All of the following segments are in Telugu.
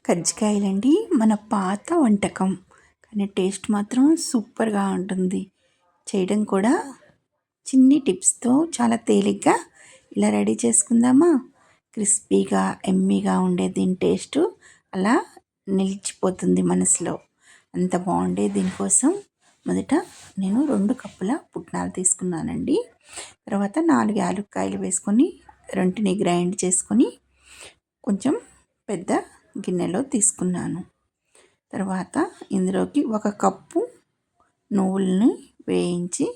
కజ్జికాయలండి మన పాత వంటకం, కానీ టేస్ట్ మాత్రం సూపర్గా ఉంటుంది. చేయడం కూడా చిన్ని టిప్స్తో చాలా తేలిగ్గా ఇలా రెడీ చేసుకుందామా. క్రిస్పీగా ఎమ్మీగా ఉండే దీని టేస్ట్ అలా నిలిచిపోతుంది మనసులో, అంత బాగుండే. దీనికోసం మొదట నేను 2 కప్పుల పుట్నాలు తీసుకున్నానండి. తర్వాత 4 యాలక్కాయలు వేసుకొని రెంటిని గ్రైండ్ చేసుకొని కొంచెం పెద్ద గిన్నెలో తీసుకున్నాను. తర్వాత ఇందులోకి 1 కప్పు నువ్వుల్ని వేయించి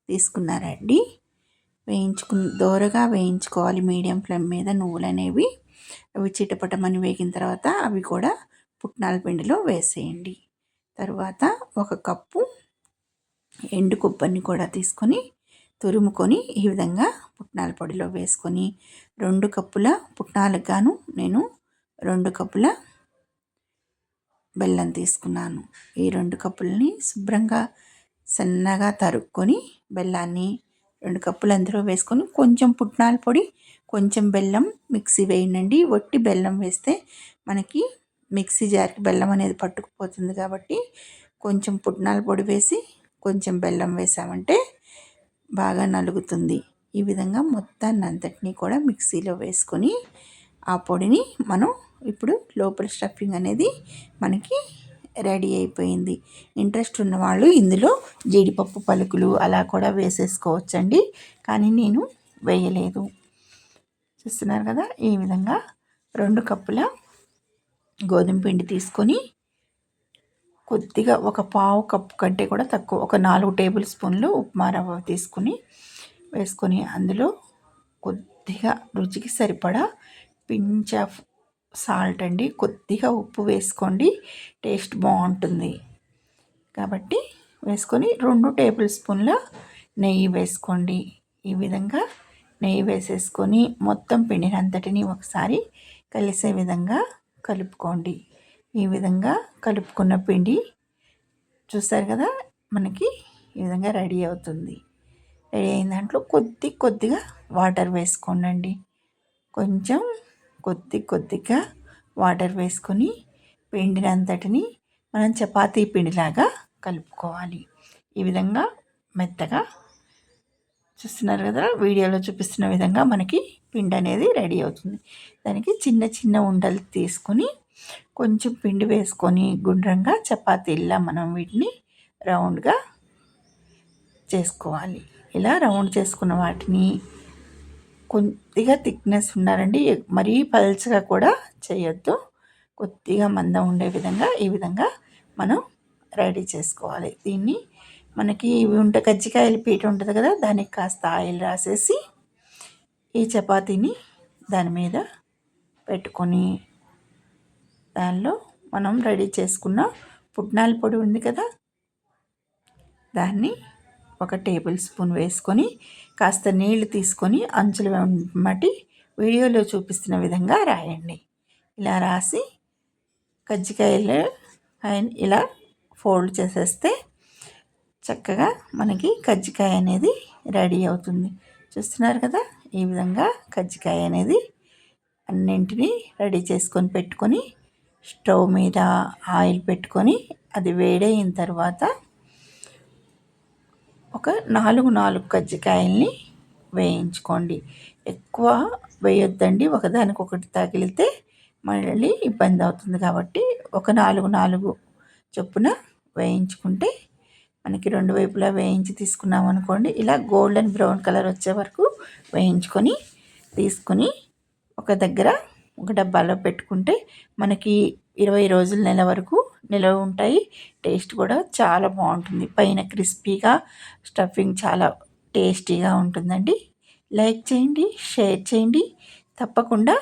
తీసుకున్నారండి. దోరగా వేయించుకోవాలి మీడియం ఫ్లేమ్ మీద నువ్వులు అనేవి. అవి చిటపటమని వేగిన తర్వాత అవి కూడా పుట్నాల పిండిలో వేసేయండి. తర్వాత 1 కప్పు ఎండు కొబ్బరిని కూడా తీసుకొని తురుముకొని ఈ విధంగా పుట్నాల పొడిలో వేసుకొని 2 కప్పుల పుట్నాలకు గాను నేను 2 కప్పుల బెల్లం తీసుకున్నాను. ఈ 2 కప్పులని శుభ్రంగా సన్నగా తరుక్కొని బెల్లాన్ని 2 కప్పులు అందులో వేసుకొని కొంచెం పుట్నాల పొడి కొంచెం బెల్లం మిక్సీ వేయండి. వట్టి బెల్లం వేస్తే మనకి మిక్సీ జార్కి బెల్లం అనేది పట్టుకుపోతుంది కాబట్టి కొంచెం పుట్నాల పొడి వేసి కొంచెం బెల్లం వేసామంటే బాగా నలుగుతుంది. ఈ విధంగా మొత్తాన్ని అంతటినీ కూడా మిక్సీలో వేసుకొని ఆ పొడిని మనం ఇప్పుడు లోపల స్టఫింగ్ అనేది మనకి రెడీ అయిపోయింది. ఇంట్రెస్ట్ ఉన్నవాళ్ళు ఇందులో జీడిపప్పు పలుకులు అలా కూడా వేసేసుకోవచ్చండి, కానీ నేను వేయలేదు. చూస్తున్నారు కదా, ఈ విధంగా 2 కప్పుల గోధుమ పిండి తీసుకొని కొద్దిగా 1/4 కప్పు కంటే కూడా తక్కువ, ఒక 4 టేబుల్ స్పూన్లు ఉప్మా రవ్వ తీసుకుని వేసుకొని అందులో కొద్దిగా రుచికి సరిపడా పించ్ ఆఫ్ సాల్ట్ అండి, కొద్దిగా ఉప్పు వేసుకోండి, టేస్ట్ బాగుంటుంది కాబట్టి వేసుకొని 2 టేబుల్ స్పూన్ల నెయ్యి వేసుకోండి. ఈ విధంగా నెయ్యి వేసేసుకొని మొత్తం పిండిని అంతటిని ఒకసారి కలిసే విధంగా కలుపుకోండి. ఈ విధంగా కలుపుకున్న పిండి చూసారు కదా, మనకి ఈ విధంగా రెడీ అవుతుంది. రెడీ అయిన దాంట్లో కొద్దిగా వాటర్ వేసుకోండి. కొంచెం కొద్దిగా వాటర్ వేసుకొని పిండిని అంతటిని మనం చపాతీ పిండిలాగా కలుపుకోవాలి. ఈ విధంగా మెత్తగా చూస్తున్నారు కదా, వీడియోలో చూపిస్తున్న విధంగా మనకి పిండి అనేది రెడీ అవుతుంది. దానికి చిన్న ఉండలు తీసుకొని కొంచెం పిండి వేసుకొని గుండ్రంగా చపాతీలా మనం వీటిని రౌండ్గా చేసుకోవాలి. ఇలా రౌండ్ చేసుకున్న వాటిని కొద్దిగా థిక్నెస్ ఉండాలండి, మరీ పల్చగా కూడా చేయొద్దు, కొద్దిగా మందం ఉండే విధంగా ఈ విధంగా మనం రెడీ చేసుకోవాలి. దీన్ని మనకి కజ్జికాయల పీట ఉంటుంది కదా, దానికి కాస్త ఆయిల్ రాసేసి ఈ చపాతీని దాని మీద పెట్టుకొని దానిలో మనం రెడీ చేసుకున్న పుట్నాల పొడి ఉంది కదా, దాన్ని 1 టేబుల్ స్పూన్ వేసుకొని కాస్త నీళ్లు తీసుకొని అంచులు వెంబటి వీడియోలో చూపిస్తున్న విధంగా రాయండి. ఇలా రాసి కజ్జికాయలు ఇలా ఫోల్డ్ చేసేస్తే చక్కగా మనకి కజ్జికాయ అనేది రెడీ అవుతుంది. చూస్తున్నారు కదా, ఈ విధంగా కజ్జికాయ అనేది అన్నింటినీ రెడీ చేసుకొని పెట్టుకొని స్టవ్ మీద ఆయిల్ పెట్టుకొని అది వేడైన తర్వాత ఒక 4 కజ్జికాయల్ని వేయించుకోండి. ఎక్కువ వేయొద్దండి, ఒకదానికొకటి తగిలితే మళ్ళీ ఇబ్బంది అవుతుంది కాబట్టి ఒక 4 చొప్పున వేయించుకుంటే మనకి 2 వైపులా వేయించి తీసుకున్నాం అనుకోండి. ఇలా గోల్డెన్ బ్రౌన్ కలర్ వచ్చే వరకు వేయించుకొని తీసుకుని ఒక డబ్బాలో పెట్టుకుంటే మనకి 20 రోజులు నెల వరకు నిల్వ ఉంటాయి. టేస్ట్ కూడా చాలా బాగుంటుంది. పైన క్రిస్పీగా స్టఫింగ్ చాలా టేస్టీగా ఉంటుందండి. లైక్ చేయండి, షేర్ చేయండి, తప్పకుండా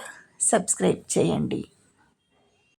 సబ్స్క్రైబ్ చేయండి.